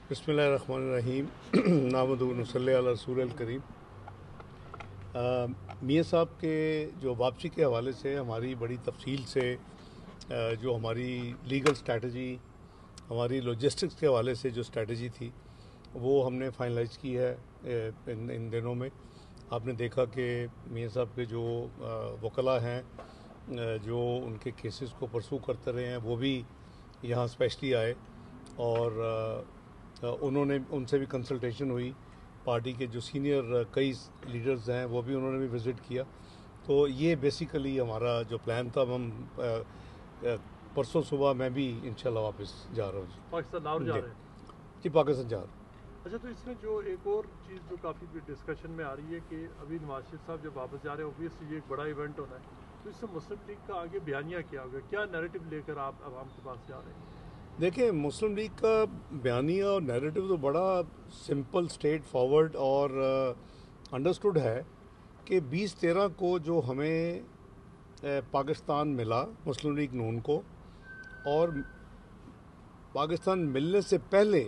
बिस्मिल्लाहिर्रहमानिर्रहीम नामदु व नसल्ली अला रसूल करीम। मियाँ साहब के जो वापसी के हवाले से हमारी बड़ी तफसील से जो हमारी लीगल स्ट्रैटेजी, हमारी लॉजिस्टिक्स के हवाले से जो स्ट्रैटेजी थी वो हमने फाइनलाइज की है इन दिनों में। आपने देखा कि मियाँ साहब के जो वकला हैं जो उनके केसेस को परसू करते रहे हैं वो भी यहाँ स्पेशली आए और उन्होंने उनसे भी कंसल्टेशन हुई। पार्टी के जो सीनियर कई लीडर्स हैं वो भी उन्होंने भी विज़िट किया। तो ये बेसिकली हमारा जो प्लान था। हम परसों सुबह मैं भी इंशाल्लाह वापस जा रहा हूँ। पाकिस्तान लाहौर जा रहे हैं जी, पाकिस्तान जा रहा हूँ। अच्छा, तो इसमें जो एक और चीज़ जो काफ़ी डिस्कशन में आ रही है कि अभी नवाज शरीफ साहब जब वापस जा रहे हैं, ऑब्वियसली ये एक बड़ा इवेंट होना है, तो इससे मुस्लिम लीग का आगे बयानिया क्या होगा, क्या नैरेटिव लेकर आप आवाम के पास जा रहे हैं? देखिए, मुस्लिम लीग का बयानिया और नैरेटिव तो बड़ा सिंपल, स्ट्रेट फॉरवर्ड और अंडरस्टूड है कि 2013 को जो हमें पाकिस्तान मिला मुस्लिम लीग नून को, और पाकिस्तान मिलने से पहले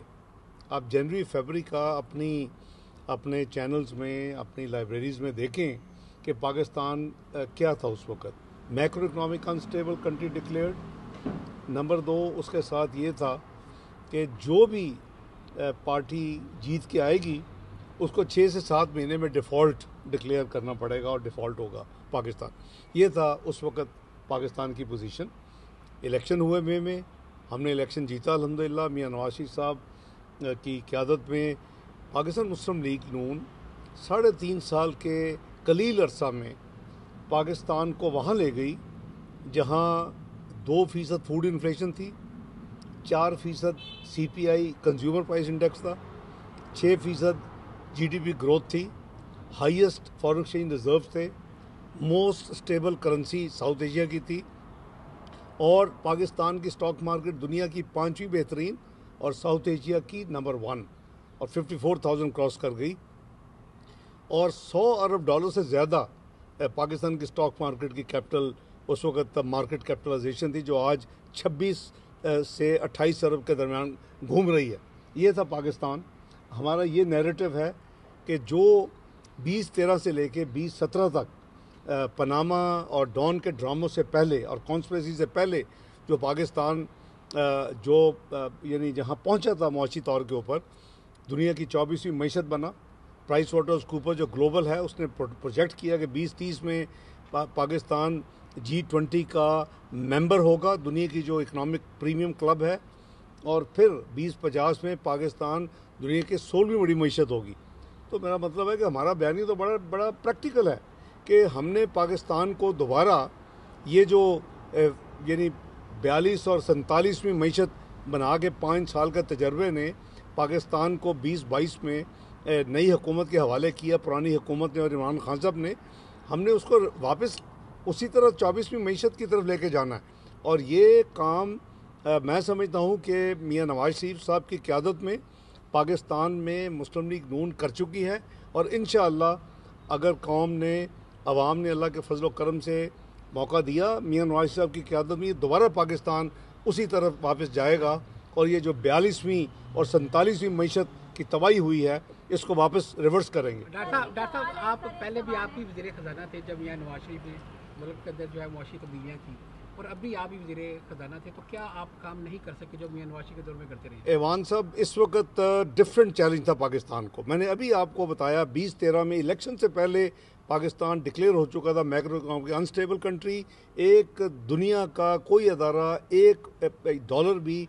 आप जनवरी फरवरी का अपने चैनल्स में, अपनी लाइब्रेरीज़ में देखें कि पाकिस्तान क्या था उस वक़्त। Macro economic unstable country declared. Number 2 उसके साथ ये था कि जो भी पार्टी जीत के आएगी उसको 6 से 7 महीने में डिफ़ॉल्ट डिक्लेयर करना पड़ेगा और डिफ़ॉल्ट होगा पाकिस्तान। ये था उस वक़्त पाकिस्तान की पोजीशन। इलेक्शन हुए मई में, हमने इलेक्शन जीता अल्हम्दुलिल्लाह। मियाँ नवाज शरीफ साहब की क़यादत में पाकिस्तान मुस्लिम लीग नून 3.5 साल के कलील अरसा में पाकिस्तान को वहाँ ले गई जहाँ 2% फूड इन्फ्लेशन थी, 4% CPI कंज्यूमर प्राइस इंडेक्स था, 6% GDP ग्रोथ थी, हाईएस्ट फॉरेन एक्सचेंज रिजर्व थे, most stable currency south Asia की थी, और पाकिस्तान की स्टॉक मार्केट दुनिया की 5वीं बेहतरीन और साउथ एशिया की नंबर 1 और 54,000 क्रॉस कर गई। और $100 अरब से ज़्यादा पाकिस्तान की स्टॉक मार्केट की कैपिटल उस वक़्त मार्केट कैपिटलाइजेशन थी, जो आज 26 से 28 अरब के दरमियान घूम रही है। ये था पाकिस्तान। हमारा ये नैरेटिव है कि जो 2013 से लेके 2017 तक पनामा और डॉन के ड्रामों से पहले और कॉन्स्पिरेसी से पहले जो पाकिस्तान यानी जहाँ पहुँचा था मुआशी तौर के ऊपर, दुनिया की 24वीं मईशत बना। प्राइस वाटर्स कूपर जो ग्लोबल है उसने प्रोजेक्ट किया कि 2030 में पाकिस्तान G20 का मेंबर होगा, दुनिया की जो इकोनॉमिक प्रीमियम क्लब है, और फिर 2050 में पाकिस्तान दुनिया की 16वीं बड़ी मईशत होगी। तो मेरा मतलब है कि हमारा बयानी तो बड़ा बड़ा प्रैक्टिकल है कि हमने पाकिस्तान को दोबारा ये जो यानी 42 और 47वीं मईशत बना के 5 साल का तजर्बे ने पाकिस्तान को 2022 में नई हुकूमत के हवाले किया, पुरानी हुकूमत ने और इमरान खान साहब ने। हमने उसको वापस उसी तरह 24वीं मईशत की तरफ लेके जाना है, और ये काम मैं समझता हूँ कि मियाँ नवाज शरीफ साहब की क़यादत में पाकिस्तान में मुस्लिम लीग नून कर चुकी है। और इंशाअल्लाह अगर कौम ने, अवाम ने अल्लाह के फजल व करम से मौका दिया, मियाँ नवाज शरीफ साहब की क़यादत में दोबारा पाकिस्तान उसी तरफ वापस जाएगा, और ये जो 42वीं और 47वीं मईशत की तबाही हुई है इसको वापस रिवर्स करेंगे। डॉक्टर साहब, आप पहले भी आप ही वज़ीर ख़जाना थे जब मियाँ नवाज शरीफ ने मुल्क के अंदर जो है मुआशी तब्दीलियाँ की, और अभी आप ही वज़ीर ख़जाना थे, तो क्या आप काम नहीं कर सके जो मियाँ नवाज शरीफ के दौर में करते रहे? ऐवान साहब, इस वक्त डिफरेंट चैलेंज था पाकिस्तान को। मैंने अभी आपको बताया 2013 में इलेक्शन से पहले पाकिस्तान डिक्लेयर हो चुका था मैक्रो इकोनॉमिक अनस्टेबल कंट्री। एक दुनिया का कोई अदारा $1 भी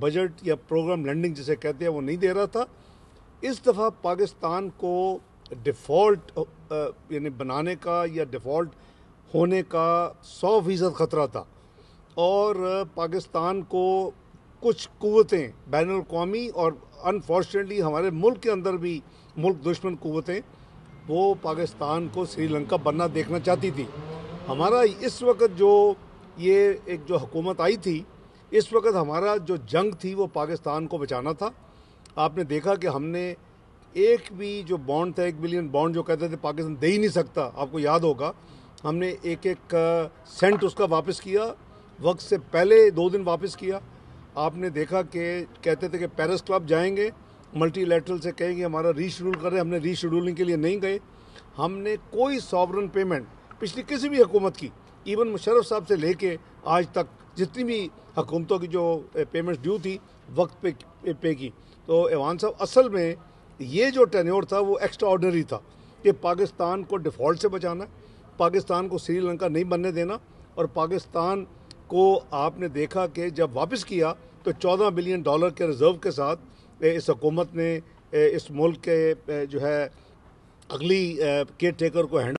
बजट या प्रोग्राम लैंडिंग जिसे कहते हैं वो नहीं दे रहा था। इस दफ़ा पाकिस्तान को डिफ़ॉल्ट यानी बनाने का या डिफ़ॉल्ट होने का 100% ख़तरा था, और पाकिस्तान को कुछ क़ुव्वतें बैनुल अक़वामी और अनफॉर्चुनेटली हमारे मुल्क के अंदर भी मुल्क दुश्मन क़ुव्वतें वो पाकिस्तान को श्रीलंका बनना देखना चाहती थी। हमारा इस वक्त जो ये एक जो हुकूमत आई थी, इस वक्त हमारा जो जंग थी वो पाकिस्तान को बचाना था। आपने देखा कि हमने एक भी जो बॉन्ड था, 1 बिलियन बॉन्ड जो कहते थे पाकिस्तान दे ही नहीं सकता, आपको याद होगा, हमने एक सेंट उसका वापस किया, वक्त से पहले 2 दिन वापस किया। آپ نے دیکھا کہ کہتے تھے کہ پیرس کلب جائیں گے, ملٹی لیٹرل سے کہیں گے ہمارا ری شیڈول کر رہے ہیں, ہم نے ری شیڈولنگ کے لیے نہیں گئے. ہم نے کوئی ساورن پیمنٹ پچھلی کسی بھی حکومت کی, ایون مشرف صاحب سے لے کے آج تک جتنی بھی حکومتوں کی جو پیمنٹس ڈیو تھی وقت پے کی. تو ایوان صاحب اصل میں یہ جو ٹینیور تھا وہ ایکسٹرا آرڈنری تھا کہ پاکستان کو ڈیفالٹ سے بچانا ہے, پاکستان کو سری لنکا نہیں بننے دینا, اور پاکستان کو آپ نے دیکھا کہ جب واپس کیا تو $14 بلین کے ریزرو کے ساتھ اس حکومت نے اس ملک کے جو ہے اگلی کیئر ٹیکر کو ہینڈ